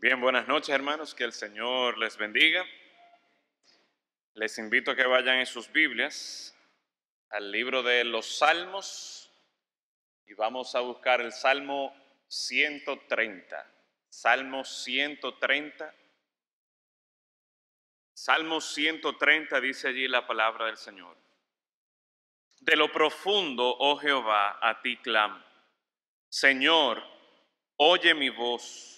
Bien, buenas noches hermanos, que el Señor les bendiga. Les invito a que vayan en sus Biblias al libro de los Salmos y vamos a buscar el Salmo 130. Salmo 130. Salmo 130 dice allí la palabra del Señor. De lo profundo, oh Jehová, a ti clamo. Señor, oye mi voz.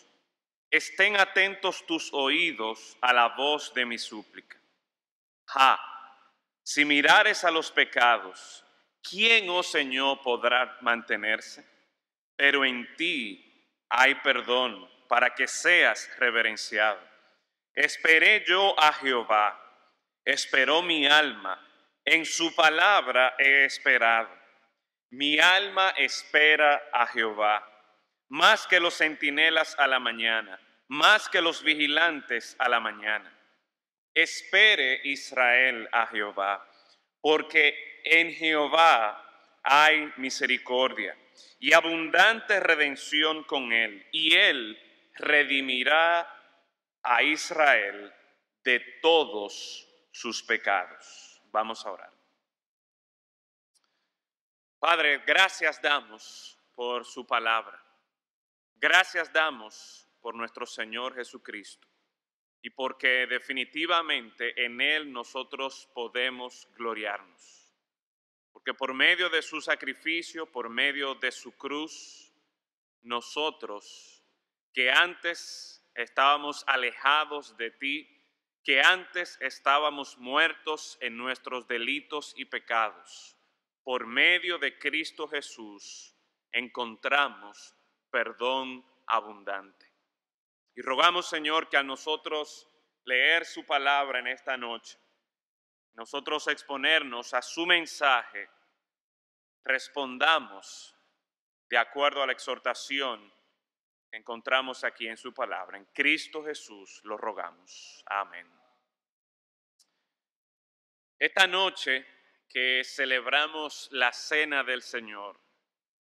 Estén atentos tus oídos a la voz de mi súplica. Si mirares a los pecados, ¿quién, oh Señor, podrá mantenerse? Pero en ti hay perdón para que seas reverenciado. Esperé yo a Jehová, esperó mi alma, en su palabra he esperado. Mi alma espera a Jehová, más que los centinelas a la mañana, más que los vigilantes a la mañana. Espere Israel a Jehová, porque en Jehová hay misericordia y abundante redención con él, y él redimirá a Israel de todos sus pecados. Vamos a orar. Padre, gracias damos por su palabra. Gracias damos por nuestro Señor Jesucristo. Y porque definitivamente en Él nosotros podemos gloriarnos. Porque por medio de su sacrificio, por medio de su cruz, nosotros que antes estábamos alejados de ti, que antes estábamos muertos en nuestros delitos y pecados, por medio de Cristo Jesús encontramos perdón abundante. Y rogamos, Señor, que a nosotros leer su palabra en esta noche, nosotros exponernos a su mensaje, respondamos de acuerdo a la exhortación que encontramos aquí en su palabra. En Cristo Jesús lo rogamos. Amén. Esta noche que celebramos la Cena del Señor,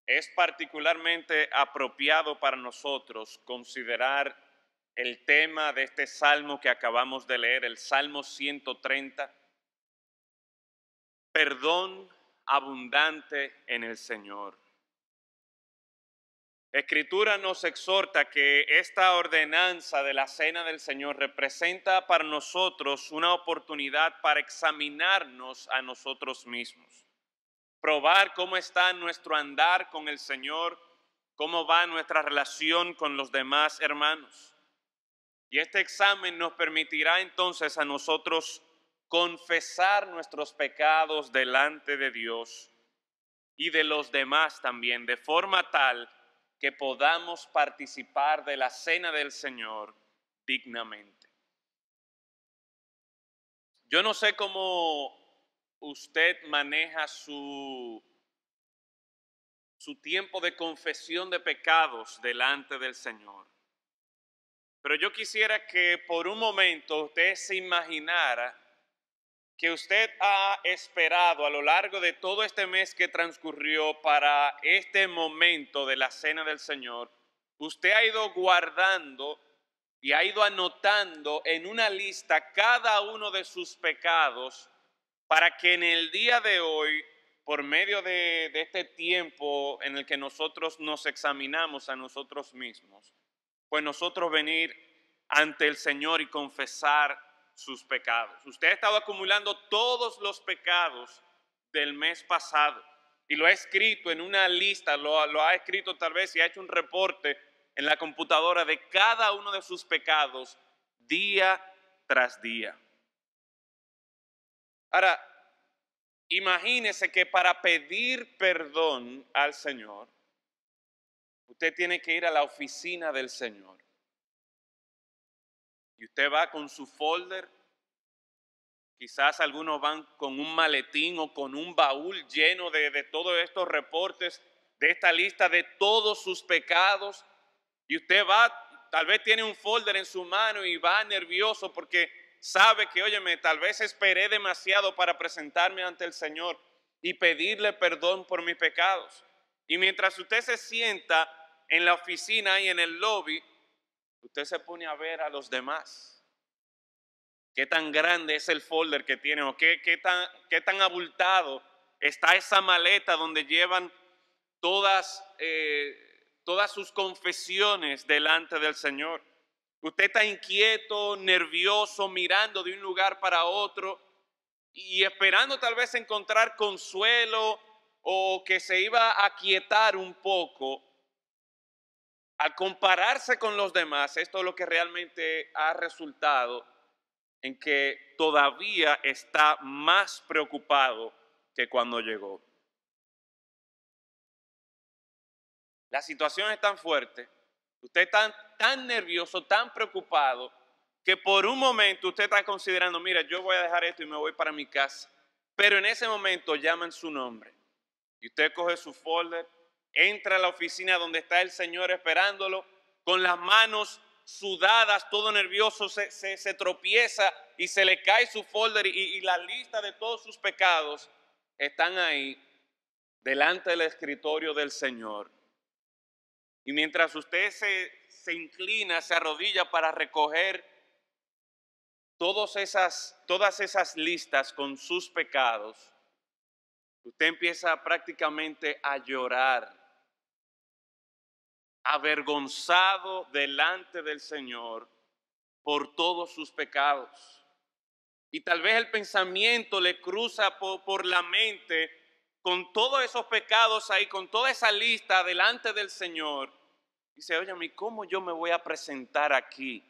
es particularmente apropiado para nosotros considerar el tema de este salmo que acabamos de leer, el Salmo 130, perdón abundante en el Señor. La Escritura nos exhorta que esta ordenanza de la Cena del Señor representa para nosotros una oportunidad para examinarnos a nosotros mismos, probar cómo está nuestro andar con el Señor, cómo va nuestra relación con los demás hermanos. Y este examen nos permitirá entonces a nosotros confesar nuestros pecados delante de Dios y de los demás también, de forma tal que podamos participar de la cena del Señor dignamente. Yo no sé cómo usted maneja su tiempo de confesión de pecados delante del Señor. Pero yo quisiera que por un momento usted se imaginara que usted ha esperado a lo largo de todo este mes que transcurrió para este momento de la Cena del Señor. Usted ha ido guardando y ha ido anotando en una lista cada uno de sus pecados para que en el día de hoy, por medio de este tiempo en el que nosotros nos examinamos a nosotros mismos, pues nosotros venir ante el Señor y confesar sus pecados. Usted ha estado acumulando todos los pecados del mes pasado y lo ha escrito en una lista, lo ha escrito tal vez y ha hecho un reporte en la computadora de cada uno de sus pecados día tras día. Ahora, imagínese que para pedir perdón al Señor, usted tiene que ir a la oficina del Señor. Y usted va con su folder, quizás algunos van con un maletín o con un baúl lleno de todos estos reportes, de esta lista de todos sus pecados. Y usted va, tal vez tiene un folder en su mano y va nervioso porque sabe que, óyeme, tal vez esperé demasiado para presentarme ante el Señor y pedirle perdón por mis pecados. Y mientras usted se sienta en la oficina y en el lobby, usted se pone a ver a los demás. ¿Qué tan grande es el folder que tienen? ¿O qué tan abultado está esa maleta donde llevan todas sus confesiones delante del Señor? Usted está inquieto, nervioso, mirando de un lugar para otro y esperando tal vez encontrar consuelo o que se iba a aquietar un poco. Al compararse con los demás, esto es lo que realmente ha resultado en que todavía está más preocupado que cuando llegó. La situación es tan fuerte, usted está tan nervioso, tan preocupado, que por un momento usted está considerando, mira, yo voy a dejar esto y me voy para mi casa. Pero en ese momento llaman su nombre y usted coge su folder, entra a la oficina donde está el Señor esperándolo, con las manos sudadas, todo nervioso, se tropieza y se le cae su folder y la lista de todos sus pecados están ahí delante del escritorio del Señor. Y mientras usted se inclina, se arrodilla para recoger todas esas listas con sus pecados, usted empieza prácticamente a llorar, avergonzado delante del Señor por todos sus pecados. Y tal vez el pensamiento le cruza por la mente con todos esos pecados ahí, con toda esa lista delante del Señor. Dice, oye, ¿cómo yo me voy a presentar aquí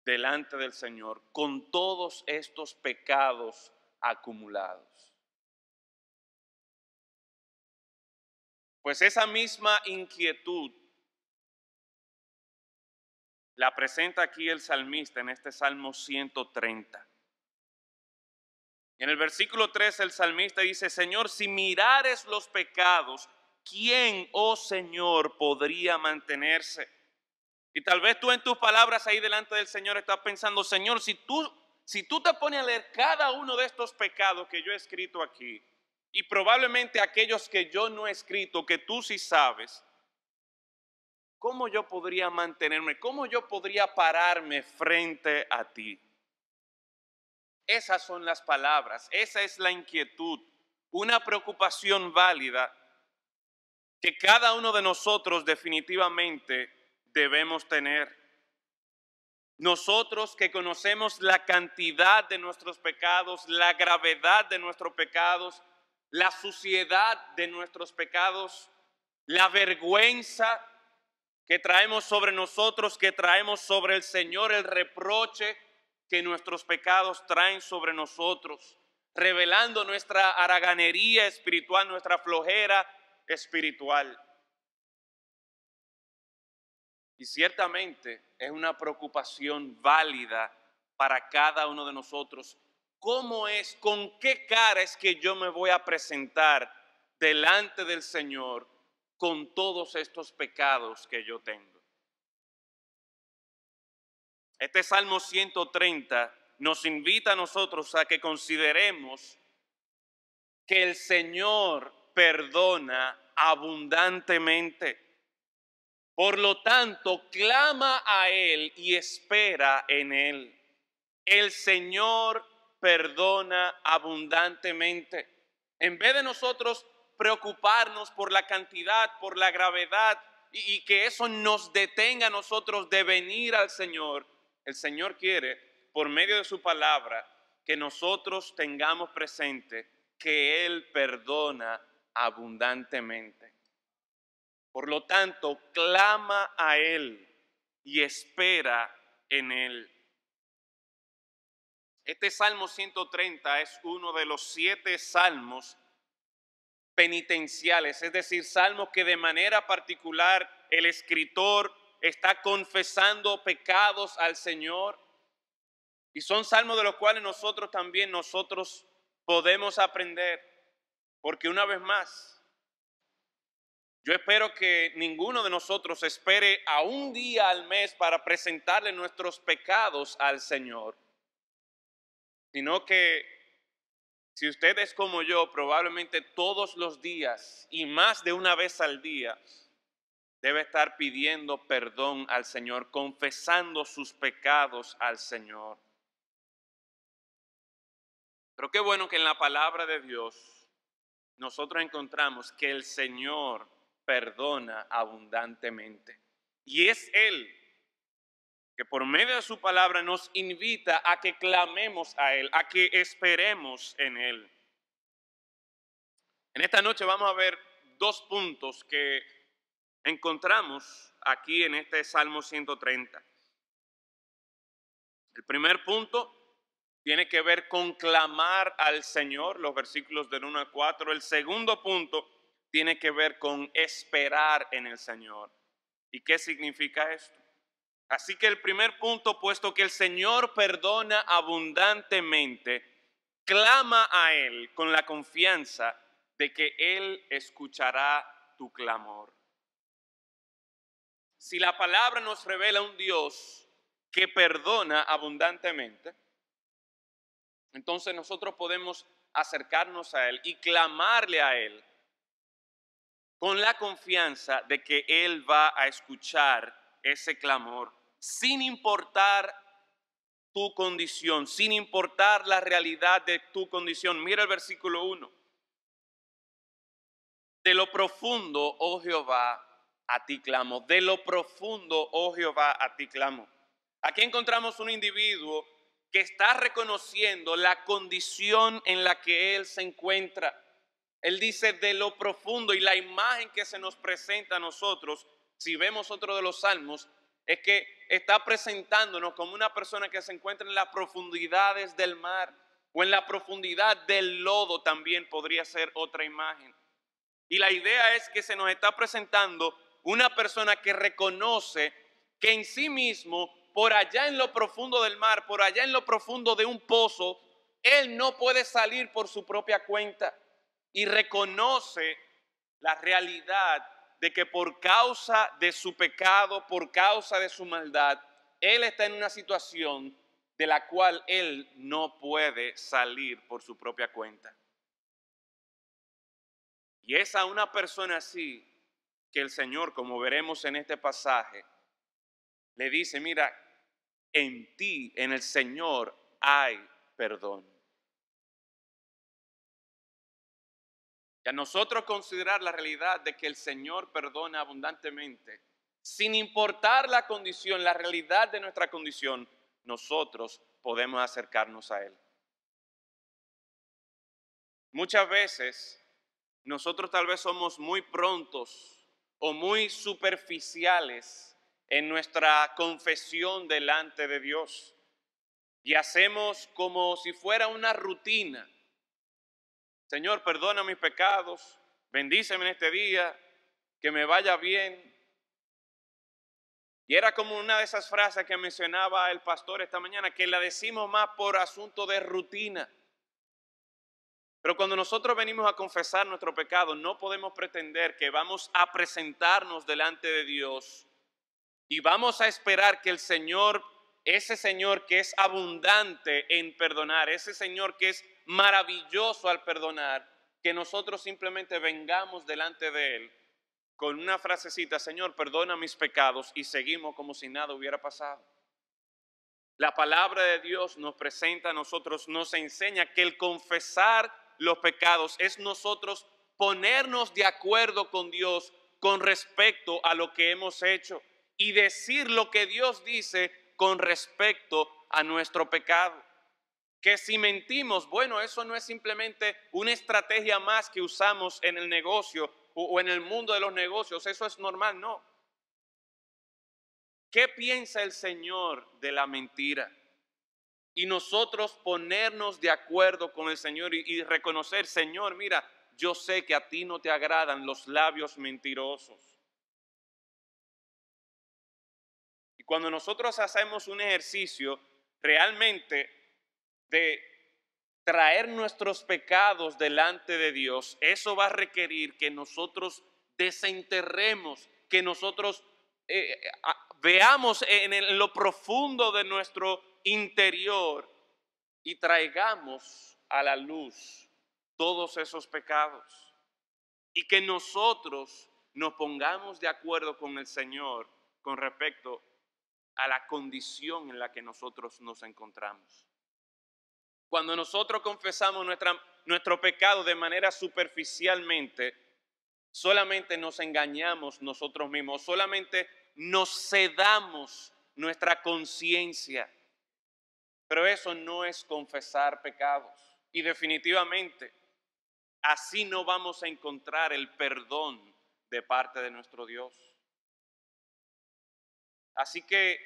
delante del Señor con todos estos pecados acumulados? Pues esa misma inquietud la presenta aquí el salmista en este Salmo 130. En el versículo 3 el salmista dice, Señor, si mirares los pecados, ¿quién, oh Señor, podría mantenerse? Y tal vez tú en tus palabras ahí delante del Señor estás pensando, Señor, si tú te pones a leer cada uno de estos pecados que yo he escrito aquí, y probablemente aquellos que yo no he escrito, que tú sí sabes, ¿cómo yo podría mantenerme? ¿Cómo yo podría pararme frente a ti? Esas son las palabras, esa es la inquietud, una preocupación válida que cada uno de nosotros definitivamente debemos tener. Nosotros que conocemos la cantidad de nuestros pecados, la gravedad de nuestros pecados, la suciedad de nuestros pecados, la vergüenza que traemos sobre nosotros, que traemos sobre el Señor, el reproche que nuestros pecados traen sobre nosotros, revelando nuestra haraganería espiritual, nuestra flojera espiritual. Y ciertamente es una preocupación válida para cada uno de nosotros. ¿Cómo es, con qué cara es que yo me voy a presentar delante del Señor con todos estos pecados que yo tengo? Este Salmo 130 nos invita a nosotros a que consideremos que el Señor perdona abundantemente. Por lo tanto, clama a Él y espera en Él. El Señor perdona abundantemente. En vez de nosotros preocuparnos por la cantidad, por la gravedad y que eso nos detenga a nosotros de venir al Señor, el Señor quiere, por medio de su palabra, que nosotros tengamos presente que Él perdona abundantemente. Por lo tanto, clama a Él y espera en Él. Este Salmo 130 es uno de los 7 salmos penitenciales, es decir, salmos que de manera particular el escritor está confesando pecados al Señor. Y son salmos de los cuales nosotros podemos aprender, porque una vez más, yo espero que ninguno de nosotros espere a un día al mes para presentarle nuestros pecados al Señor, sino que si usted es como yo, probablemente todos los días y más de una vez al día, debe estar pidiendo perdón al Señor, confesando sus pecados al Señor. Pero qué bueno que en la palabra de Dios nosotros encontramos que el Señor perdona abundantemente. Y es Él que por medio de su palabra nos invita a que clamemos a Él, a que esperemos en Él. En esta noche vamos a ver dos puntos que encontramos aquí en este Salmo 130. El primer punto tiene que ver con clamar al Señor, los versículos del 1 al 4. El segundo punto tiene que ver con esperar en el Señor. ¿Y qué significa esto? Así que el primer punto, puesto que el Señor perdona abundantemente, clama a Él con la confianza de que Él escuchará tu clamor. Si la palabra nos revela un Dios que perdona abundantemente, entonces nosotros podemos acercarnos a Él y clamarle a Él con la confianza de que Él va a escuchar ese clamor, sin importar tu condición, sin importar la realidad de tu condición. Mira el versículo 1. De lo profundo, oh Jehová, a ti clamo. De lo profundo, oh Jehová, a ti clamo. Aquí encontramos un individuo que está reconociendo la condición en la que él se encuentra. Él dice de lo profundo, y la imagen que se nos presenta a nosotros, si vemos otro de los salmos, es que está presentándonos como una persona que se encuentra en las profundidades del mar o en la profundidad del lodo, también podría ser otra imagen. Y la idea es que se nos está presentando una persona que reconoce que en sí mismo, por allá en lo profundo del mar, por allá en lo profundo de un pozo, él no puede salir por su propia cuenta. Y reconoce la realidad de que por causa de su pecado, por causa de su maldad, él está en una situación de la cual él no puede salir por su propia cuenta. Y es a una persona así que el Señor, como veremos en este pasaje, le dice, mira, en ti, en el Señor, hay perdón. Y a nosotros considerar la realidad de que el Señor perdona abundantemente, sin importar la condición, la realidad de nuestra condición, nosotros podemos acercarnos a Él. Muchas veces nosotros tal vez somos muy prontos o muy superficiales en nuestra confesión delante de Dios y hacemos como si fuera una rutina. Señor, perdona mis pecados, bendíceme en este día, que me vaya bien. Y era como una de esas frases que mencionaba el pastor esta mañana, que la decimos más por asunto de rutina. Pero cuando nosotros venimos a confesar nuestro pecado, no podemos pretender que vamos a presentarnos delante de Dios y vamos a esperar que el Señor, ese Señor que es abundante en perdonar, ese Señor que es maravilloso al perdonar, que nosotros simplemente vengamos delante de Él con una frasecita, Señor, perdona mis pecados, y seguimos como si nada hubiera pasado. La palabra de Dios nos presenta a nosotros, nos enseña que el confesar los pecados es nosotros ponernos de acuerdo con Dios con respecto a lo que hemos hecho y decir lo que Dios dice con respecto a nuestro pecado. Que si mentimos, bueno, eso no es simplemente una estrategia más que usamos en el negocio o en el mundo de los negocios, eso es normal, no. ¿Qué piensa el Señor de la mentira? Y nosotros ponernos de acuerdo con el Señor y reconocer, Señor, mira, yo sé que a ti no te agradan los labios mentirosos. Y cuando nosotros hacemos un ejercicio realmente de traer nuestros pecados delante de Dios, eso va a requerir que nosotros desenterremos, que nosotros veamos en lo profundo de nuestro interior y traigamos a la luz todos esos pecados. Y que nosotros nos pongamos de acuerdo con el Señor con respecto a la condición en la que nosotros nos encontramos. Cuando nosotros confesamos nuestro pecado de manera superficialmente, solamente nos engañamos nosotros mismos, solamente nos sedamos nuestra conciencia. Pero eso no es confesar pecados. Y definitivamente, así no vamos a encontrar el perdón de parte de nuestro Dios. Así que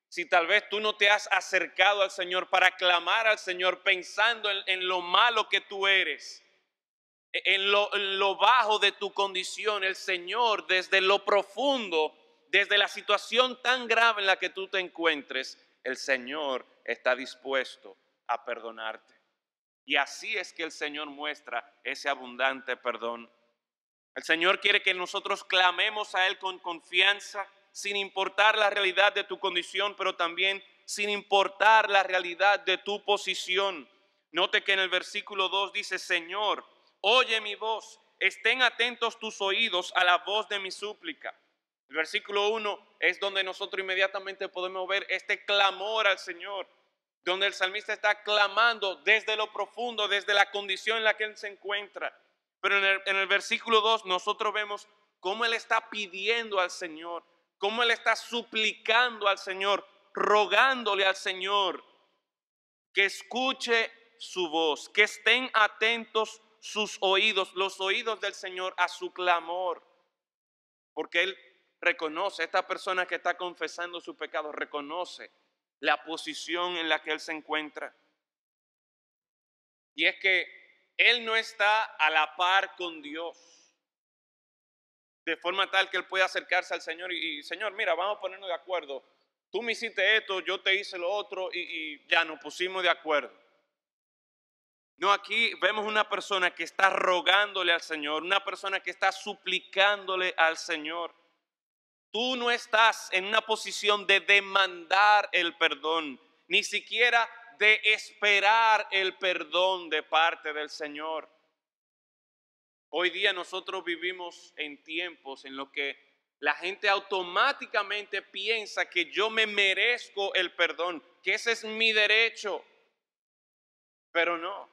si tal vez tú no te has acercado al Señor para clamar al Señor pensando en lo malo que tú eres, en lo bajo de tu condición, el Señor desde lo profundo, desde la situación tan grave en la que tú te encuentres, el Señor está dispuesto a perdonarte. Y así es que el Señor muestra ese abundante perdón. El Señor quiere que nosotros clamemos a Él con confianza, sin importar la realidad de tu condición, pero también sin importar la realidad de tu posición. Note que en el versículo 2 dice: Señor, oye mi voz, estén atentos tus oídos a la voz de mi súplica. El versículo 1 es donde nosotros inmediatamente podemos ver este clamor al Señor, donde el salmista está clamando desde lo profundo, desde la condición en la que él se encuentra. Pero en el versículo 2 nosotros vemos cómo él está pidiendo al Señor, cómo él está suplicando al Señor, rogándole al Señor que escuche su voz, que estén atentos sus oídos, los oídos del Señor a su clamor. Porque él reconoce, esta persona que está confesando su pecado, reconoce la posición en la que él se encuentra. Y es que él no está a la par con Dios, de forma tal que él pueda acercarse al Señor y Señor, mira, vamos a ponernos de acuerdo. Tú me hiciste esto, yo te hice lo otro y ya nos pusimos de acuerdo. No, aquí vemos una persona que está rogándole al Señor, una persona que está suplicándole al Señor. Tú no estás en una posición de demandar el perdón, ni siquiera de esperar el perdón de parte del Señor. Hoy día nosotros vivimos en tiempos en los que la gente automáticamente piensa que yo me merezco el perdón, que ese es mi derecho, pero no.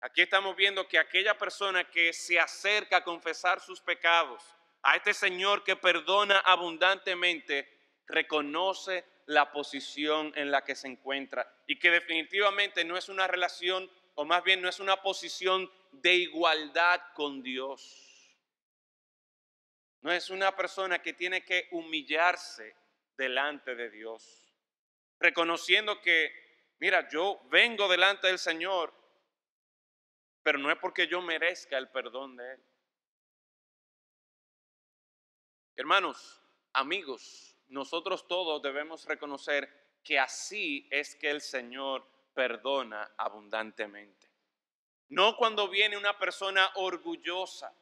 Aquí estamos viendo que aquella persona que se acerca a confesar sus pecados, a este Señor que perdona abundantemente, reconoce la posición en la que se encuentra y que definitivamente no es una relación, o más bien no es una posición de igualdad con Dios. No es una persona que tiene que humillarse delante de Dios, reconociendo que, mira, yo vengo delante del Señor, pero no es porque yo merezca el perdón de Él. Hermanos, amigos, nosotros todos debemos reconocer que así es que el Señor perdona abundantemente. No cuando viene una persona orgullosa,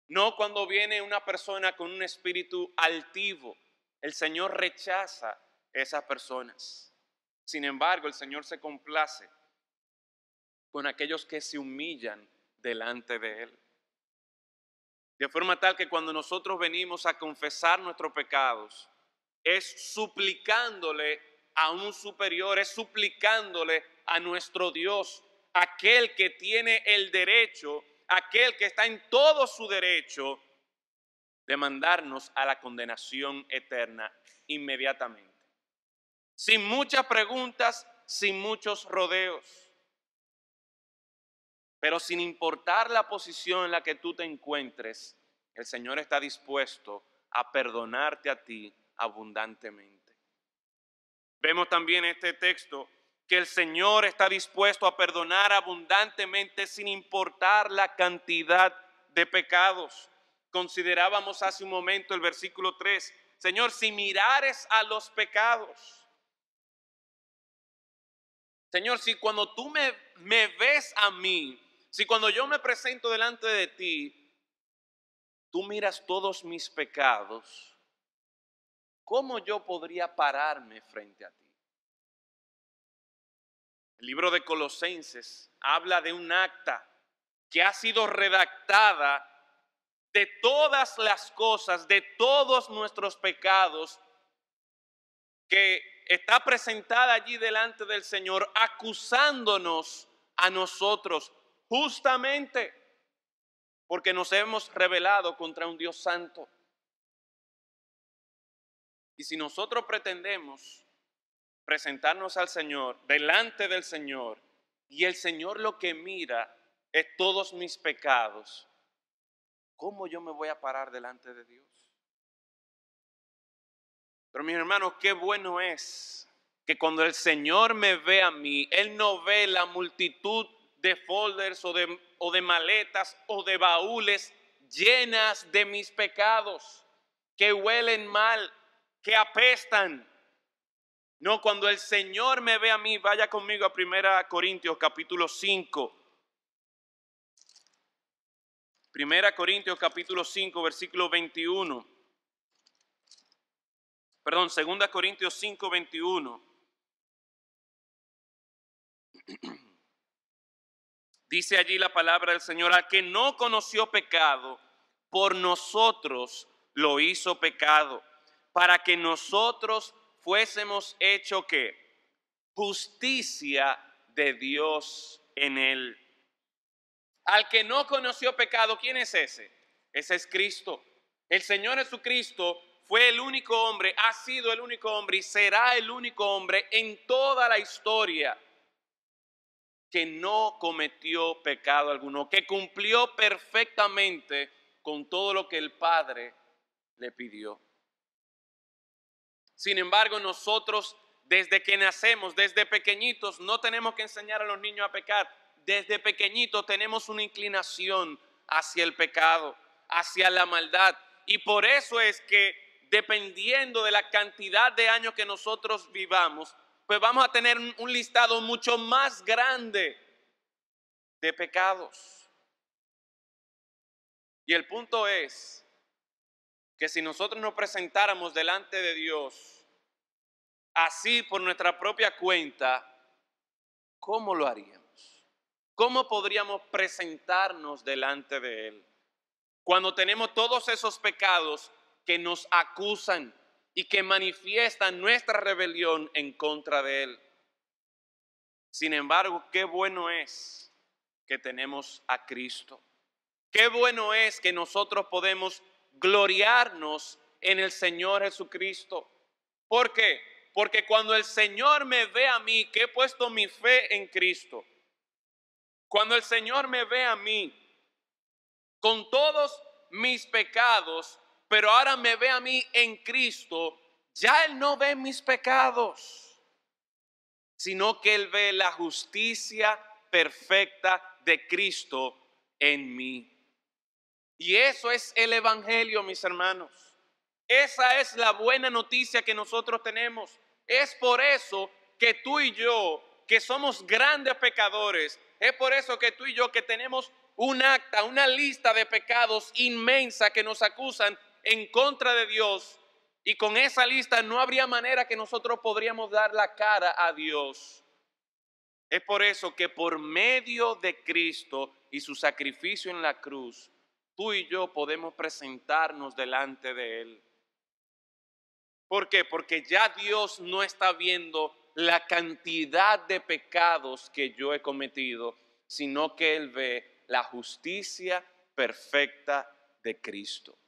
no cuando viene una persona con un espíritu altivo. El Señor rechaza esas personas. Sin embargo, el Señor se complace con aquellos que se humillan delante de Él. De forma tal que cuando nosotros venimos a confesar nuestros pecados, es suplicándole a un superior, es suplicándole a nuestro Dios, aquel que tiene el derecho, aquel que está en todo su derecho de mandarnos a la condenación eterna inmediatamente. Sin muchas preguntas, sin muchos rodeos. Pero sin importar la posición en la que tú te encuentres, el Señor está dispuesto a perdonarte a ti abundantemente. Vemos también en este texto que el Señor está dispuesto a perdonar abundantemente sin importar la cantidad de pecados. Considerábamos hace un momento el versículo 3. Señor, si mirares a los pecados. Señor, si cuando tú me ves a mí, si cuando yo me presento delante de ti, tú miras todos mis pecados, ¿cómo yo podría pararme frente a ti? El libro de Colosenses habla de un acta que ha sido redactada de todas las cosas, de todos nuestros pecados, que está presentada allí delante del Señor, acusándonos a nosotros, justamente porque nos hemos rebelado contra un Dios santo. Y si nosotros pretendemos presentarnos al Señor, delante del Señor, y el Señor lo que mira es todos mis pecados, ¿cómo yo me voy a parar delante de Dios? Pero mis hermanos, qué bueno es que cuando el Señor me ve a mí, Él no ve la multitud de folders o de maletas o de baúles llenas de mis pecados, que huelen mal, que apestan. No, cuando el Señor me ve a mí, vaya conmigo a 1 Corintios capítulo 5. 1 Corintios capítulo 5, versículo 21. Perdón, 2 Corintios 5, 21. Dice allí la palabra del Señor: al que no conoció pecado, por nosotros lo hizo pecado, para que nosotros fuésemos hecho ¿qué? Justicia de Dios en él. Al que no conoció pecado, ¿quién es ese? Ese es Cristo. El Señor Jesucristo fue el único hombre, ha sido el único hombre y será el único hombre en toda la historia que no cometió pecado alguno, que cumplió perfectamente con todo lo que el Padre le pidió. Sin embargo, nosotros desde que nacemos, desde pequeñitos, no tenemos que enseñar a los niños a pecar. Desde pequeñitos tenemos una inclinación hacia el pecado, hacia la maldad. Y por eso es que dependiendo de la cantidad de años que nosotros vivamos, pues vamos a tener un listado mucho más grande de pecados. Y el punto es que si nosotros nos presentáramos delante de Dios así por nuestra propia cuenta, ¿cómo lo haríamos? ¿Cómo podríamos presentarnos delante de Él cuando tenemos todos esos pecados que nos acusan y que manifiestan nuestra rebelión en contra de Él? Sin embargo, qué bueno es que tenemos a Cristo. Qué bueno es que nosotros podemos gloriarnos en el Señor Jesucristo. ¿Por qué? Porque cuando el Señor me ve a mí, que he puesto mi fe en Cristo, cuando el Señor me ve a mí con todos mis pecados, pero ahora me ve a mí en Cristo, ya Él no ve mis pecados, sino que Él ve la justicia perfecta de Cristo en mí. Y eso es el Evangelio, mis hermanos. Esa es la buena noticia que nosotros tenemos. Es por eso que tú y yo, que somos grandes pecadores, es por eso que tú y yo, que tenemos un acta, una lista de pecados inmensa que nos acusan en contra de Dios, y con esa lista no habría manera que nosotros podríamos dar la cara a Dios. Es por eso que por medio de Cristo y su sacrificio en la cruz, tú y yo podemos presentarnos delante de Él. ¿Por qué? Porque ya Dios no está viendo la cantidad de pecados que yo he cometido, sino que Él ve la justicia perfecta de Cristo.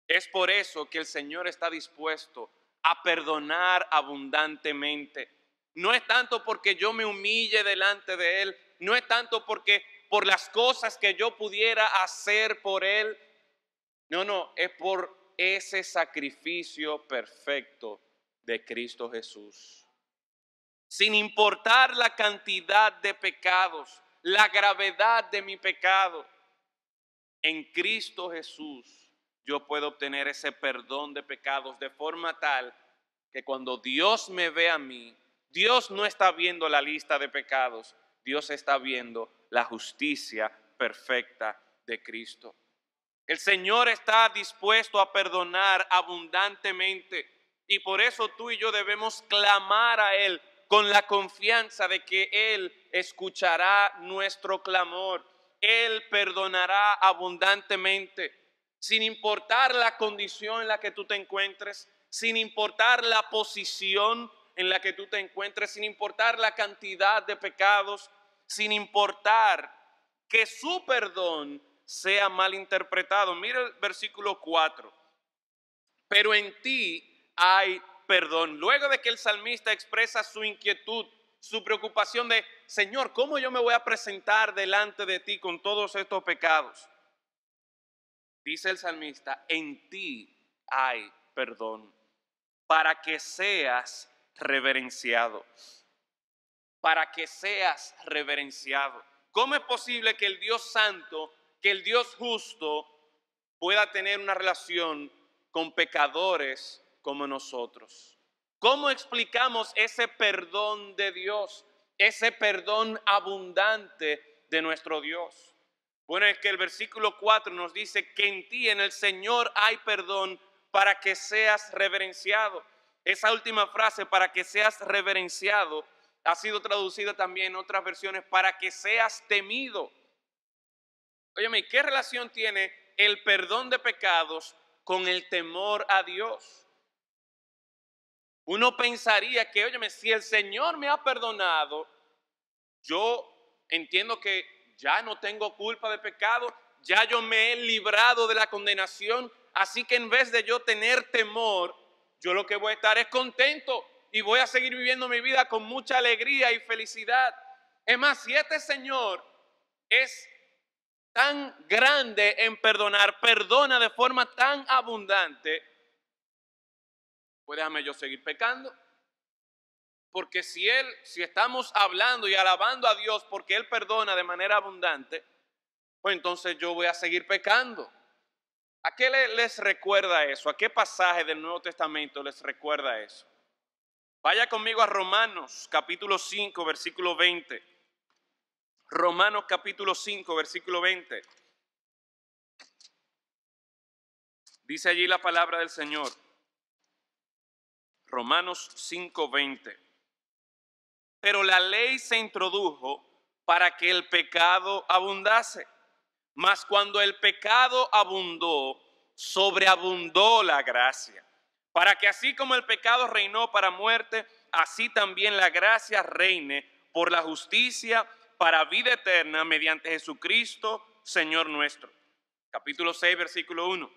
Es por eso que el Señor está dispuesto a perdonar abundantemente. No es tanto porque yo me humille delante de Él, no es tanto porque por las cosas que yo pudiera hacer por Él. No, es por ese sacrificio perfecto de Cristo Jesús. Sin importar la cantidad de pecados, la gravedad de mi pecado, en Cristo Jesús yo puedo obtener ese perdón de pecados de forma tal que cuando Dios me ve a mí, Dios no está viendo la lista de pecados, Dios está viendo la justicia perfecta de Cristo. El Señor está dispuesto a perdonar abundantemente y por eso tú y yo debemos clamar a Él con la confianza de que Él escuchará nuestro clamor. Él perdonará abundantemente, sin importar la condición en la que tú te encuentres, sin importar la posición en la que tú te encuentres, sin importar la cantidad de pecados, sin importar que su perdón sea mal interpretado. Mira el versículo 4. Pero en ti hay perdón. Luego de que el salmista expresa su inquietud, su preocupación de, Señor, ¿cómo yo me voy a presentar delante de ti con todos estos pecados? Dice el salmista, en ti hay perdón, para que seas reverenciado, para que seas reverenciado. ¿Cómo es posible que el Dios santo, que el Dios justo pueda tener una relación con pecadores como nosotros? ¿Cómo explicamos ese perdón de Dios, ese perdón abundante de nuestro Dios? Bueno, es que el versículo 4 nos dice que en ti, en el Señor, hay perdón para que seas reverenciado. Esa última frase, para que seas reverenciado, ha sido traducida también en otras versiones, para que seas temido. Óyeme, ¿qué relación tiene el perdón de pecados con el temor a Dios? Uno pensaría que, óyeme, si el Señor me ha perdonado, yo entiendo que ya no tengo culpa de pecado, ya yo me he librado de la condenación, así que en vez de yo tener temor, yo lo que voy a estar es contento y voy a seguir viviendo mi vida con mucha alegría y felicidad. Es más, si este Señor es tan grande en perdonar, perdona de forma tan abundante, pues déjame yo seguir pecando. Porque si estamos hablando y alabando a Dios porque Él perdona de manera abundante, pues entonces yo voy a seguir pecando. ¿A qué les recuerda eso? ¿A qué pasaje del Nuevo Testamento les recuerda eso? Vaya conmigo a Romanos capítulo 5, versículo 20. Romanos capítulo 5, versículo 20. Dice allí la palabra del Señor. Romanos 5, 20. Pero la ley se introdujo para que el pecado abundase. Mas cuando el pecado abundó, sobreabundó la gracia. Para que así como el pecado reinó para muerte, así también la gracia reine por la justicia para vida eterna mediante Jesucristo, Señor nuestro. Capítulo 6, versículo 1.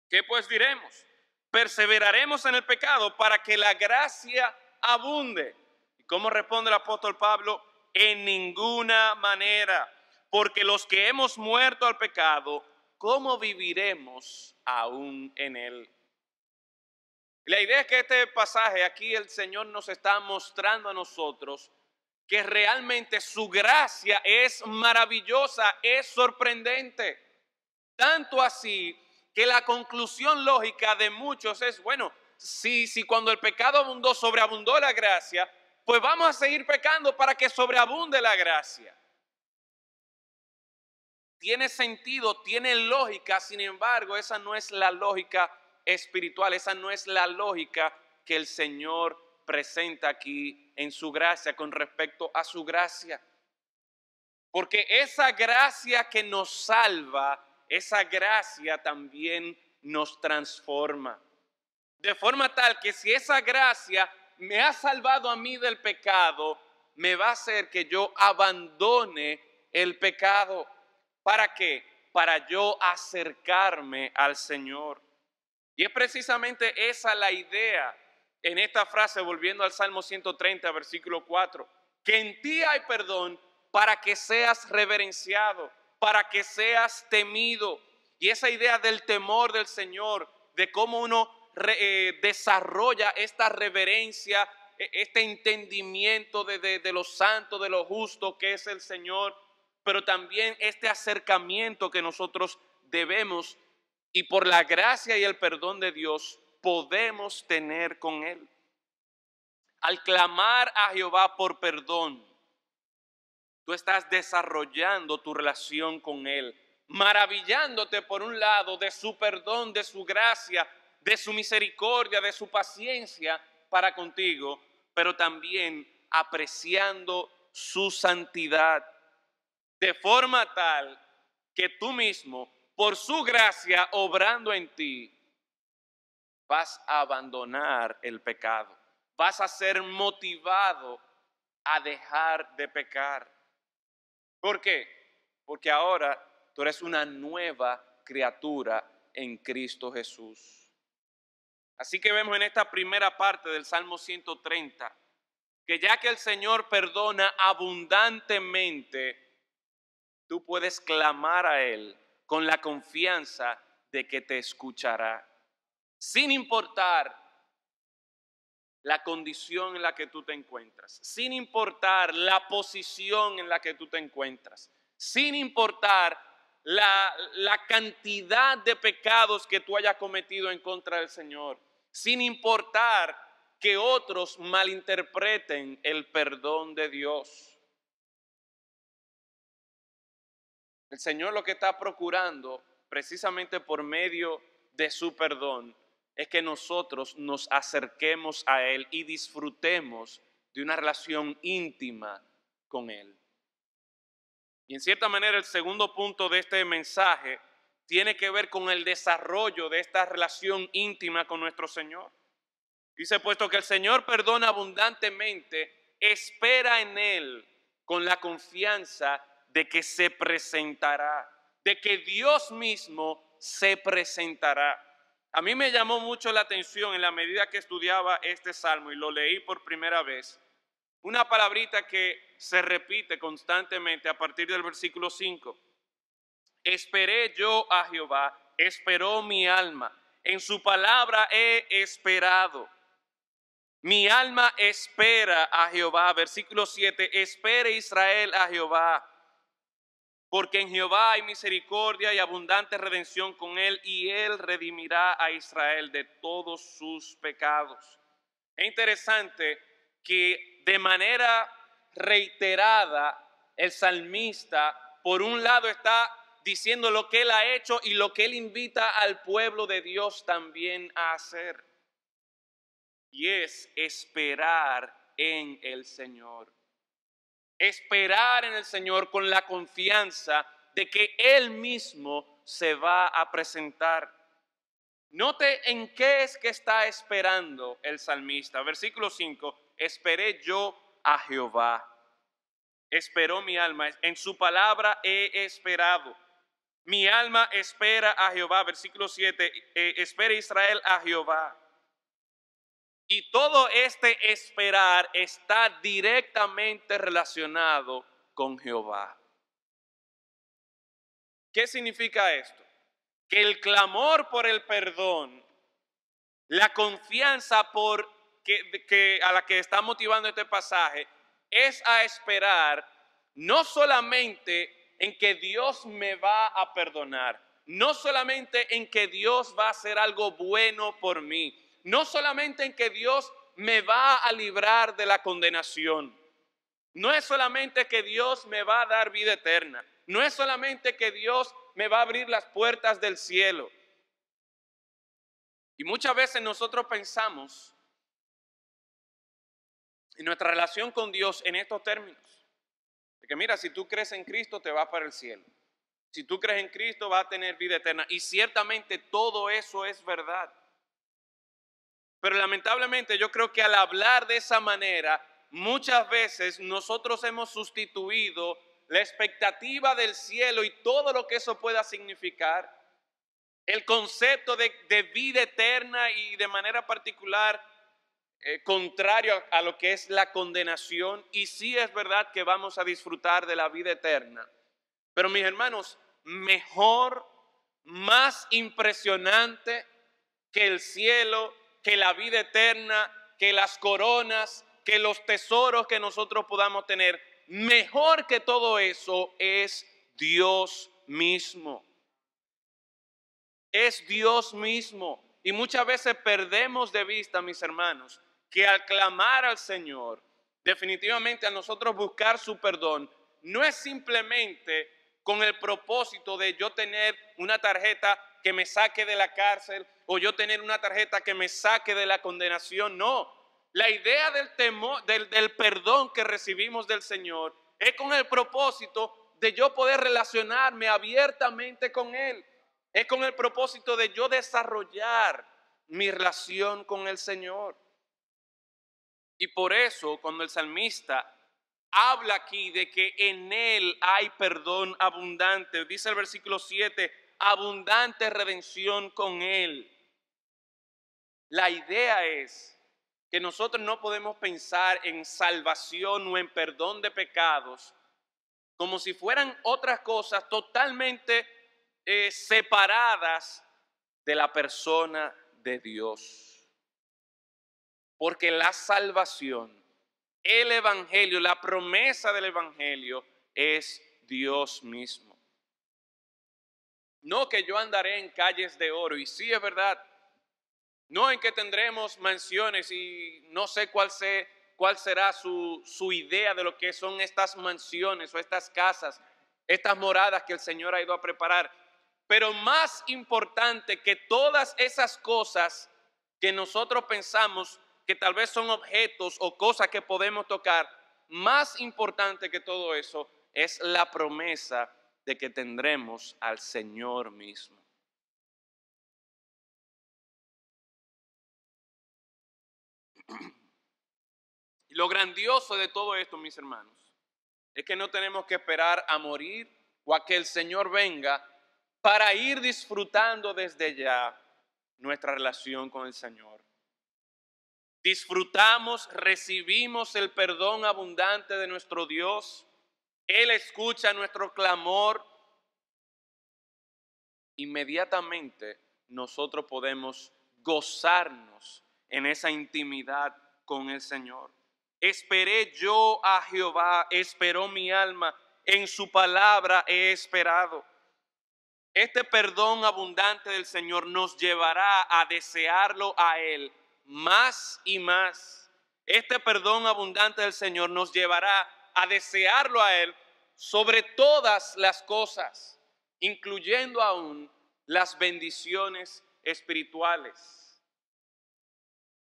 ¿Qué pues diremos? Perseveraremos en el pecado para que la gracia abunde. ¿Y cómo responde el apóstol Pablo? En ninguna manera, porque los que hemos muerto al pecado, ¿cómo viviremos aún en él? La idea es que este pasaje aquí el Señor nos está mostrando a nosotros que realmente su gracia es maravillosa, es sorprendente. Tanto así que la conclusión lógica de muchos es, bueno, si cuando el pecado abundó, sobreabundó la gracia, pues vamos a seguir pecando para que sobreabunde la gracia. Tiene sentido, tiene lógica, sin embargo, esa no es la lógica espiritual, esa no es la lógica que el Señor presenta aquí en su gracia con respecto a su gracia. Porque esa gracia que nos salva, esa gracia también nos transforma. De forma tal que si esa gracia me ha salvado a mí del pecado, me va a hacer que yo abandone el pecado. ¿Para qué? Para yo acercarme al Señor. Y es precisamente esa la idea en esta frase, volviendo al Salmo 130, versículo 4, que en ti hay perdón para que seas reverenciado, para que seas temido. Y esa idea del temor del Señor, de cómo uno desarrolla esta reverencia, este entendimiento de lo santo, de lo justo que es el Señor, pero también este acercamiento que nosotros debemos y por la gracia y el perdón de Dios podemos tener con Él. Al clamar a Jehová por perdón, tú estás desarrollando tu relación con Él, maravillándote por un lado de su perdón, de su gracia, de su misericordia, de su paciencia para contigo, pero también apreciando su santidad. de forma tal que tú mismo, por su gracia obrando en ti, vas a abandonar el pecado. Vas a ser motivado a dejar de pecar. ¿Por qué? Porque ahora tú eres una nueva criatura en Cristo Jesús. Así que vemos en esta primera parte del Salmo 130 que ya que el Señor perdona abundantemente, tú puedes clamar a Él con la confianza de que te escuchará, sin importar la condición en la que tú te encuentras, sin importar la posición en la que tú te encuentras, sin importar la cantidad de pecados que tú hayas cometido en contra del Señor, sin importar que otros malinterpreten el perdón de Dios. El Señor lo que está procurando, precisamente por medio de su perdón, es que nosotros nos acerquemos a Él y disfrutemos de una relación íntima con Él. Y en cierta manera el segundo punto de este mensaje tiene que ver con el desarrollo de esta relación íntima con nuestro Señor. Dice, puesto que el Señor perdona abundantemente, espera en Él con la confianza de que se presentará, de que Dios mismo se presentará. A mí me llamó mucho la atención en la medida que estudiaba este salmo y lo leí por primera vez, una palabrita que se repite constantemente a partir del versículo 5. Esperé yo a Jehová, esperó mi alma, en su palabra he esperado. Mi alma espera a Jehová. Versículo 7, espere Israel a Jehová, porque en Jehová hay misericordia y abundante redención con él, y él redimirá a Israel de todos sus pecados. Es interesante que de manera reiterada el salmista, por un lado, está diciendo lo que él ha hecho y lo que él invita al pueblo de Dios también a hacer. Y es esperar en el Señor. Esperar en el Señor con la confianza de que Él mismo se va a presentar. Note en qué es que está esperando el salmista. Versículo 5, esperé yo a Jehová. Esperó mi alma, en su palabra he esperado. Mi alma espera a Jehová. Versículo 7, espera Israel a Jehová. Y todo este esperar está directamente relacionado con Jehová. ¿Qué significa esto? Que el clamor por el perdón, la confianza a la que está motivando este pasaje, es a esperar no solamente en que Dios me va a perdonar, no solamente en que Dios va a hacer algo bueno por mí, no solamente en que Dios me va a librar de la condenación, no es solamente que Dios me va a dar vida eterna, no es solamente que Dios me va a abrir las puertas del cielo. Y muchas veces nosotros pensamos en nuestra relación con Dios en estos términos. De que mira, si tú crees en Cristo te vas para el cielo. Si tú crees en Cristo vas a tener vida eterna. Y ciertamente todo eso es verdad. Pero lamentablemente yo creo que al hablar de esa manera, muchas veces nosotros hemos sustituido la expectativa del cielo y todo lo que eso pueda significar, el concepto de vida eterna y de manera particular contrario a lo que es la condenación. Y sí es verdad que vamos a disfrutar de la vida eterna. Pero mis hermanos, mejor, más impresionante que el cielo, que la vida eterna, que las coronas, que los tesoros que nosotros podamos tener, mejor que todo eso es Dios mismo. Es Dios mismo. Y muchas veces perdemos de vista, mis hermanos, que al clamar al Señor, definitivamente a nosotros buscar su perdón, no es simplemente con el propósito de yo tener una tarjeta que me saque de la cárcel o yo tener una tarjeta que me saque de la condenación. No, la idea del perdón que recibimos del Señor es con el propósito de yo poder relacionarme abiertamente con Él. Es con el propósito de yo desarrollar mi relación con el Señor. Y por eso, cuando el salmista habla aquí de que en Él hay perdón abundante, dice el versículo 7, abundante redención con Él. La idea es que nosotros no podemos pensar en salvación o en perdón de pecados como si fueran otras cosas totalmente separadas de la persona de Dios. Porque la salvación, el evangelio, la promesa del evangelio es Dios mismo. No que yo andaré en calles de oro, y sí es verdad, no en que tendremos mansiones y no sé cuál será su idea de lo que son estas mansiones o estas casas, estas moradas que el Señor ha ido a preparar. Pero más importante que todas esas cosas que nosotros pensamos que tal vez son objetos o cosas que podemos tocar, más importante que todo eso es la promesa de que tendremos al Señor mismo. Y lo grandioso de todo esto, mis hermanos, es que no tenemos que esperar a morir o a que el Señor venga para ir disfrutando desde ya nuestra relación con el Señor. Disfrutamos, recibimos el perdón abundante de nuestro Dios. Él escucha nuestro clamor. Inmediatamente nosotros podemos gozarnos en esa intimidad con el Señor. Esperé yo a Jehová, esperó mi alma, en su palabra he esperado. Este perdón abundante del Señor nos llevará a desearlo a Él más y más. Este perdón abundante del Señor nos llevará a desearlo a Él sobre todas las cosas, incluyendo aún las bendiciones espirituales.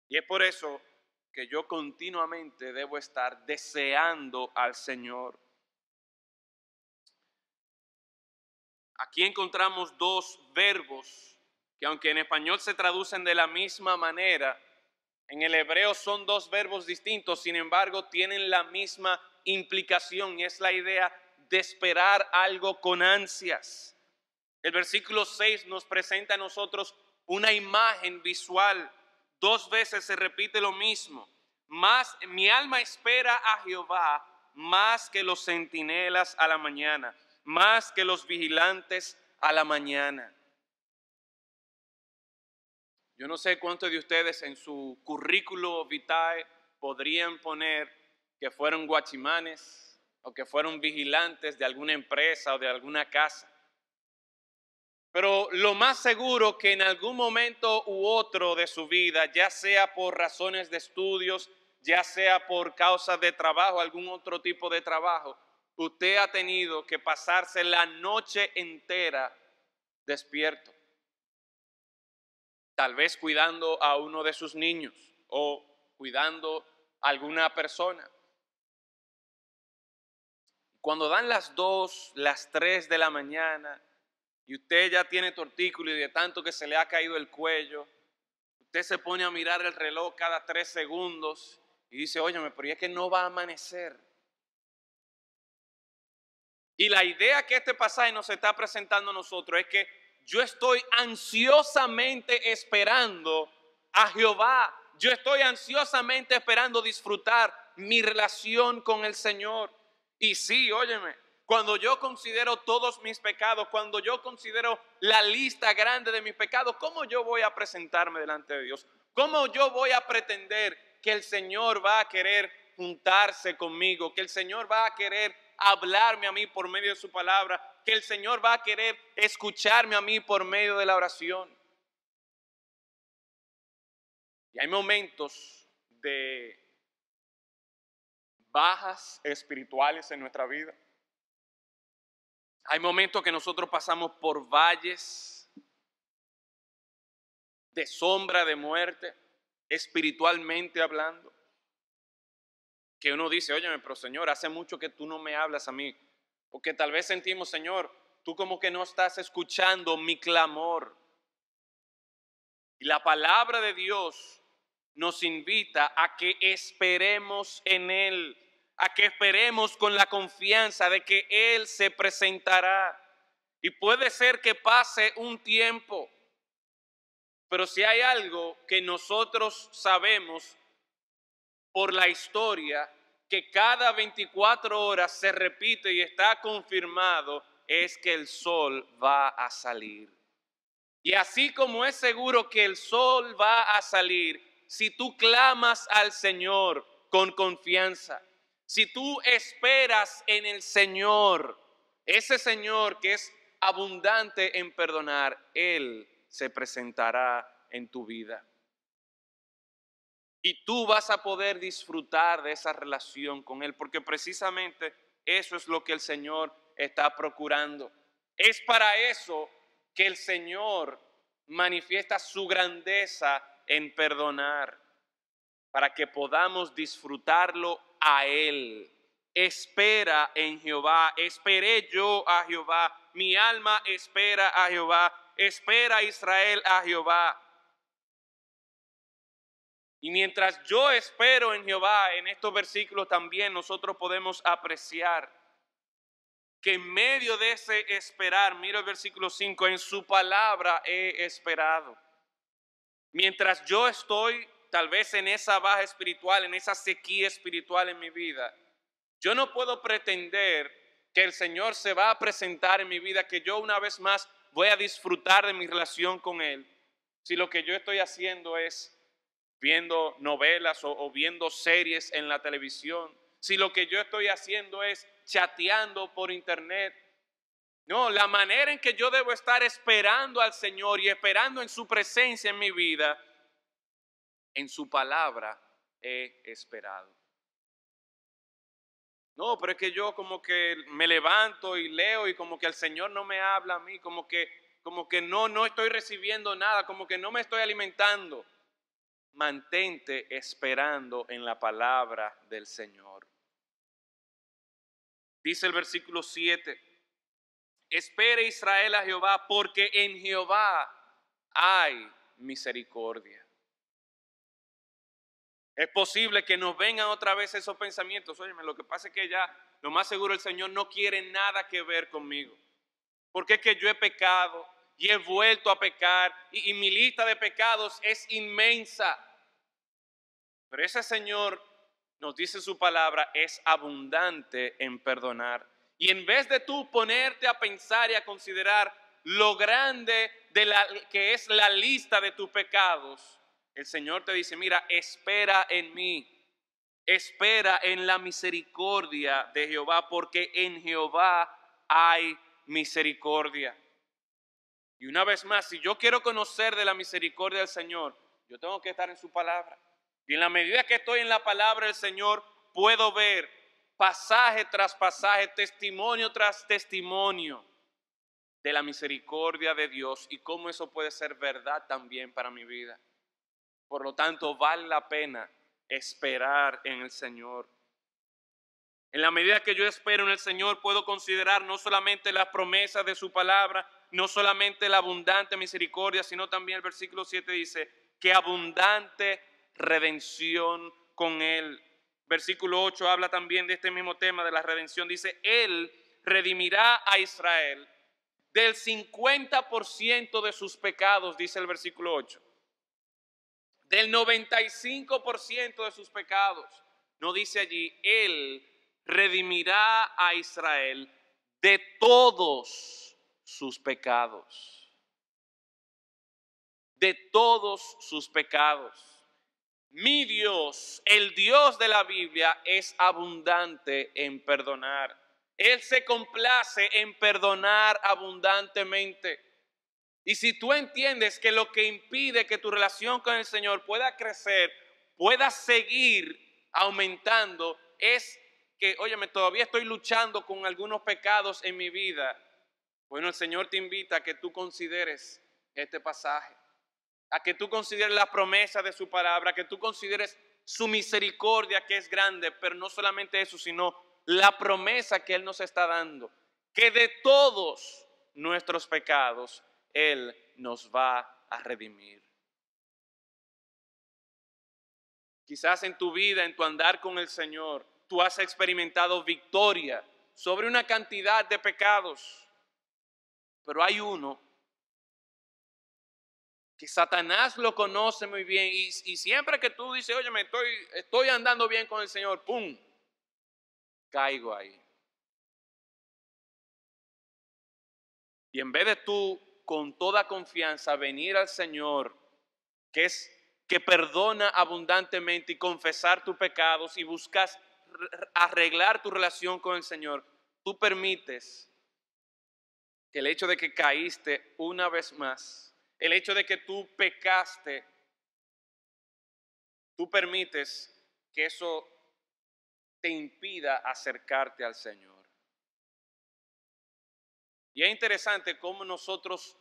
Y es por eso que yo continuamente debo estar deseando al Señor. Aquí encontramos dos verbos que, aunque en español se traducen de la misma manera, en el hebreo son dos verbos distintos, sin embargo tienen la misma implicación, y es la idea de esperar algo con ansias. El versículo 6 nos presenta a nosotros una imagen visual. Dos veces se repite lo mismo. Mi alma espera a Jehová más que los centinelas a la mañana, más que los vigilantes a la mañana. Yo no sé cuántos de ustedes en su currículo vitae podrían poner que fueron guachimanes o que fueron vigilantes de alguna empresa o de alguna casa. Pero lo más seguro que en algún momento u otro de su vida, ya sea por razones de estudios, ya sea por causa de trabajo, algún otro tipo de trabajo, usted ha tenido que pasarse la noche entera despierto. Tal vez cuidando a uno de sus niños o cuidando a alguna persona. Cuando dan las 2, las 3 de la mañana y usted ya tiene tortícolis y de tanto que se le ha caído el cuello, usted se pone a mirar el reloj cada 3 segundos y dice, óyeme, pero es que no va a amanecer. Y la idea que este pasaje nos está presentando a nosotros es que yo estoy ansiosamente esperando a Jehová. Yo estoy ansiosamente esperando disfrutar mi relación con el Señor. Y sí, óyeme, cuando yo considero todos mis pecados, cuando yo considero la lista grande de mis pecados, ¿cómo yo voy a presentarme delante de Dios? ¿Cómo yo voy a pretender que el Señor va a querer juntarse conmigo, que el Señor va a querer hablarme a mí por medio de su palabra, que el Señor va a querer escucharme a mí por medio de la oración? Y hay momentos de bajas espirituales en nuestra vida. Hay momentos que nosotros pasamos por valles de sombra de muerte, espiritualmente hablando, que uno dice, óyeme, pero Señor, hace mucho que tú no me hablas a mí. Porque tal vez sentimos, Señor, tú como que no estás escuchando mi clamor. Y la palabra de Dios nos invita a que esperemos en Él, a que esperemos con la confianza de que Él se presentará. Y puede ser que pase un tiempo, pero si hay algo que nosotros sabemos por la historia, que cada 24 horas se repite y está confirmado, es que el sol va a salir. Y así como es seguro que el sol va a salir, si tú clamas al Señor con confianza, si tú esperas en el Señor, ese Señor que es abundante en perdonar, Él se presentará en tu vida. Y tú vas a poder disfrutar de esa relación con Él, porque precisamente eso es lo que el Señor está procurando. Es para eso que el Señor manifiesta su grandeza en perdonar, para que podamos disfrutarlo a Él. Espera en Jehová, esperé yo a Jehová, mi alma espera a Jehová, espera Israel a Jehová. Y mientras yo espero en Jehová, en estos versículos también nosotros podemos apreciar que en medio de ese esperar, mira el versículo 5, en su palabra he esperado. Mientras yo estoy tal vez en esa baja espiritual, en esa sequía espiritual en mi vida, yo no puedo pretender que el Señor se va a presentar en mi vida, que yo una vez más voy a disfrutar de mi relación con Él, si lo que yo estoy haciendo es viendo novelas o viendo series en la televisión, si lo que yo estoy haciendo es chateando por internet. No, la manera en que yo debo estar esperando al Señor y esperando en su presencia en mi vida, en su palabra he esperado. No, pero es que yo como que me levanto y leo y como que el Señor no me habla a mí, como que no estoy recibiendo nada, como que no me estoy alimentando. Mantente esperando en la palabra del Señor. Dice el versículo 7, espere Israel a Jehová, porque en Jehová hay misericordia. Es posible que nos vengan otra vez esos pensamientos. Óyeme, lo que pasa es que ya, lo más seguro, el Señor no quiere nada que ver conmigo. Porque es que yo he pecado y he vuelto a pecar y mi lista de pecados es inmensa. Pero ese Señor, nos dice su palabra, es abundante en perdonar. Y en vez de tú ponerte a pensar y a considerar lo grande que es la lista de tus pecados, el Señor te dice, mira, espera en mí, espera en la misericordia de Jehová, porque en Jehová hay misericordia. Y una vez más, si yo quiero conocer de la misericordia del Señor, yo tengo que estar en su palabra. Y en la medida que estoy en la palabra del Señor, puedo ver pasaje tras pasaje, testimonio tras testimonio de la misericordia de Dios y cómo eso puede ser verdad también para mi vida. Por lo tanto, vale la pena esperar en el Señor. En la medida que yo espero en el Señor, puedo considerar no solamente las promesas de su palabra, no solamente la abundante misericordia, sino también el versículo 7 dice, que abundante redención con Él. Versículo 8 habla también de este mismo tema de la redención. Dice, Él redimirá a Israel del 50% de sus pecados, dice el versículo 8. Del 95% de sus pecados. No dice allí, Él redimirá a Israel de todos sus pecados. De todos sus pecados. Mi Dios, el Dios de la Biblia, es abundante en perdonar. Él se complace en perdonar abundantemente. Y si tú entiendes que lo que impide que tu relación con el Señor pueda crecer, pueda seguir aumentando, es que, óyeme, todavía estoy luchando con algunos pecados en mi vida. Bueno, el Señor te invita a que tú consideres este pasaje, a que tú consideres la promesa de su palabra, a que tú consideres su misericordia que es grande, pero no solamente eso, sino la promesa que Él nos está dando, que de todos nuestros pecados Él nos va a redimir. Quizás en tu vida, en tu andar con el Señor, tú has experimentado victoria sobre una cantidad de pecados, pero hay uno que Satanás lo conoce muy bien y siempre que tú dices, oye, estoy andando bien con el Señor, ¡pum!, caigo ahí. Y en vez de tú con toda confianza venir al Señor, que perdona abundantemente, y confesar tus pecados y buscas arreglar tu relación con el Señor, tú permites que el hecho de que caíste una vez más, el hecho de que tú pecaste, tú permites que eso te impida acercarte al Señor. Y es interesante cómo nosotros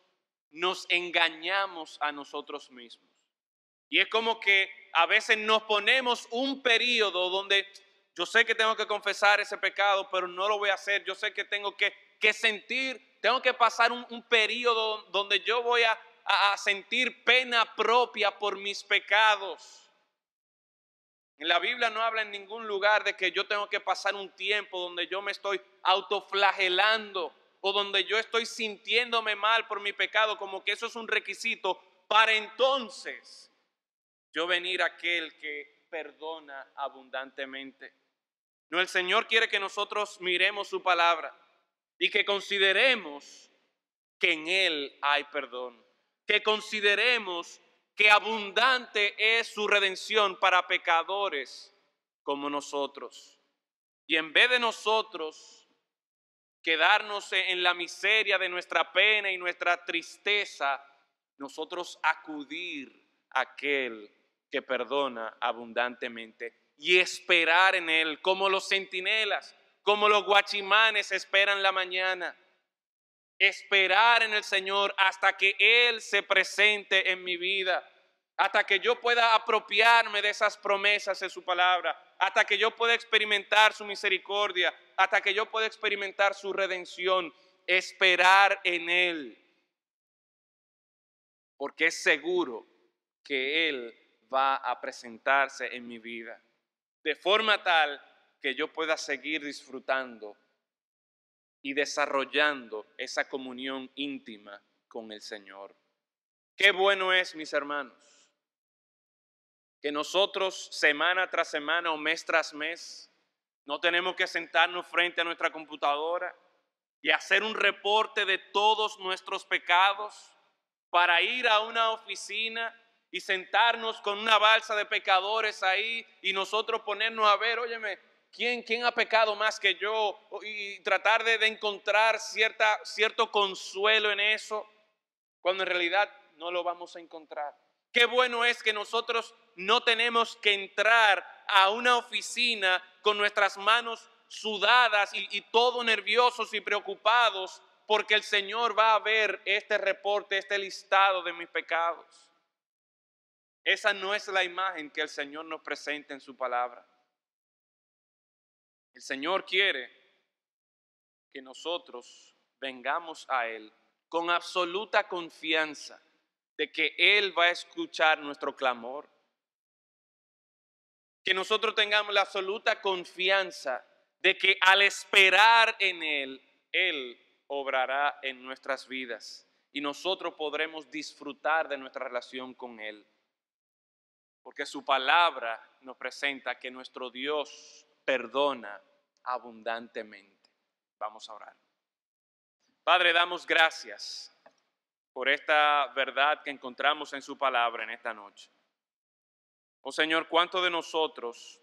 nos engañamos a nosotros mismos. Y es como que a veces nos ponemos un periodo donde yo sé que tengo que confesar ese pecado, pero no lo voy a hacer. Yo sé que tengo que sentir, tengo que pasar un periodo donde yo voy a sentir pena propia por mis pecados. En la Biblia no habla en ningún lugar de que yo tengo que pasar un tiempo donde yo me estoy autoflagelando o donde yo estoy sintiéndome mal por mi pecado, como que eso es un requisito para entonces yo venir a aquel que perdona abundantemente. No, el Señor quiere que nosotros miremos su palabra y que consideremos que en Él hay perdón, que consideremos que abundante es su redención para pecadores como nosotros. Y en vez de nosotros quedarnos en la miseria de nuestra pena y nuestra tristeza, nosotros acudir a aquel que perdona abundantemente y esperar en Él, como los centinelas, como los guachimanes esperan la mañana. Esperar en el Señor hasta que Él se presente en mi vida, hasta que yo pueda apropiarme de esas promesas de su palabra, hasta que yo pueda experimentar su misericordia, hasta que yo pueda experimentar su redención. Esperar en Él, porque es seguro que Él va a presentarse en mi vida, de forma tal que yo pueda seguir disfrutando y desarrollando esa comunión íntima con el Señor. Qué bueno es, mis hermanos, que nosotros semana tras semana o mes tras mes no tenemos que sentarnos frente a nuestra computadora y hacer un reporte de todos nuestros pecados para ir a una oficina y sentarnos con una balsa de pecadores ahí y nosotros ponernos a ver, óyeme, ¿quién ha pecado más que yo? Y tratar de encontrar cierto consuelo en eso, cuando en realidad no lo vamos a encontrar. Qué bueno es que nosotros no tenemos que entrar a una oficina con nuestras manos sudadas y todo nerviosos y preocupados porque el Señor va a ver este reporte, este listado de mis pecados. Esa no es la imagen que el Señor nos presenta en su palabra. El Señor quiere que nosotros vengamos a Él con absoluta confianza de que Él va a escuchar nuestro clamor. Que nosotros tengamos la absoluta confianza de que al esperar en Él, Él obrará en nuestras vidas y nosotros podremos disfrutar de nuestra relación con Él. Porque su palabra nos presenta que nuestro Dios perdona abundantemente. Vamos a orar. Padre, damos gracias por esta verdad que encontramos en su palabra en esta noche. Oh Señor, ¿cuántos de nosotros,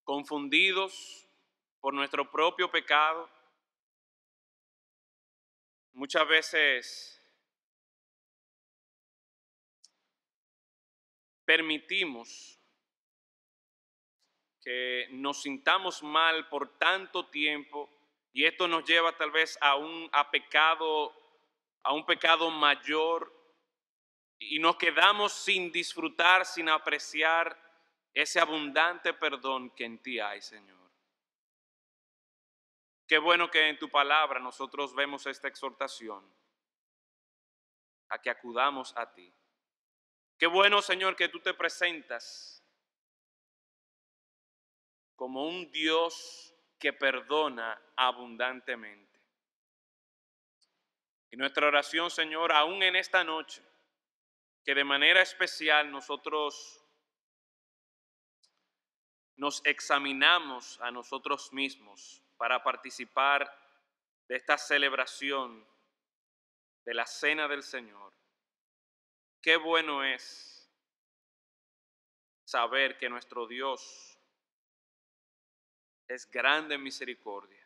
confundidos por nuestro propio pecado, muchas veces permitimos que nos sintamos mal por tanto tiempo y esto nos lleva tal vez a un pecado mayor y nos quedamos sin disfrutar, sin apreciar ese abundante perdón que en ti hay, Señor? qué bueno que en tu palabra nosotros vemos esta exhortación a que acudamos a ti. Qué bueno, Señor, que tú te presentas como un Dios que perdona abundantemente. Y nuestra oración, Señor, aún en esta noche, que de manera especial nosotros nos examinamos a nosotros mismos para participar de esta celebración de la Cena del Señor. Qué bueno es saber que nuestro Dios es grande en misericordia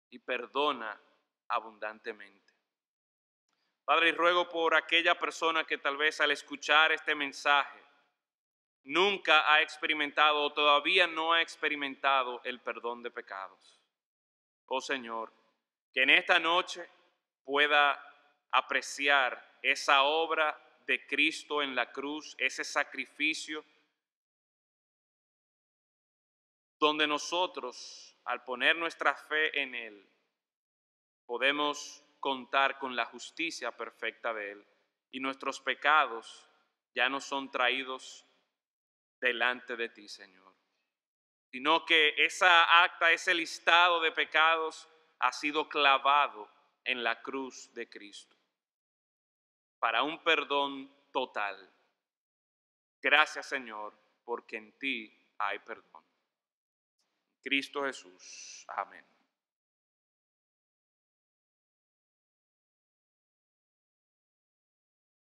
y perdona abundantemente. Padre, y ruego por aquella persona que tal vez al escuchar este mensaje nunca ha experimentado o todavía no ha experimentado el perdón de pecados. Oh Señor, que en esta noche pueda apreciar esa obra de Cristo en la cruz, ese sacrificio donde nosotros, al poner nuestra fe en Él, podemos contar con la justicia perfecta de Él y nuestros pecados ya no son traídos delante de ti, Señor, sino que esa acta, ese listado de pecados ha sido clavado en la cruz de Cristo para un perdón total. Gracias, Señor, porque en ti hay perdón. Cristo Jesús. Amén.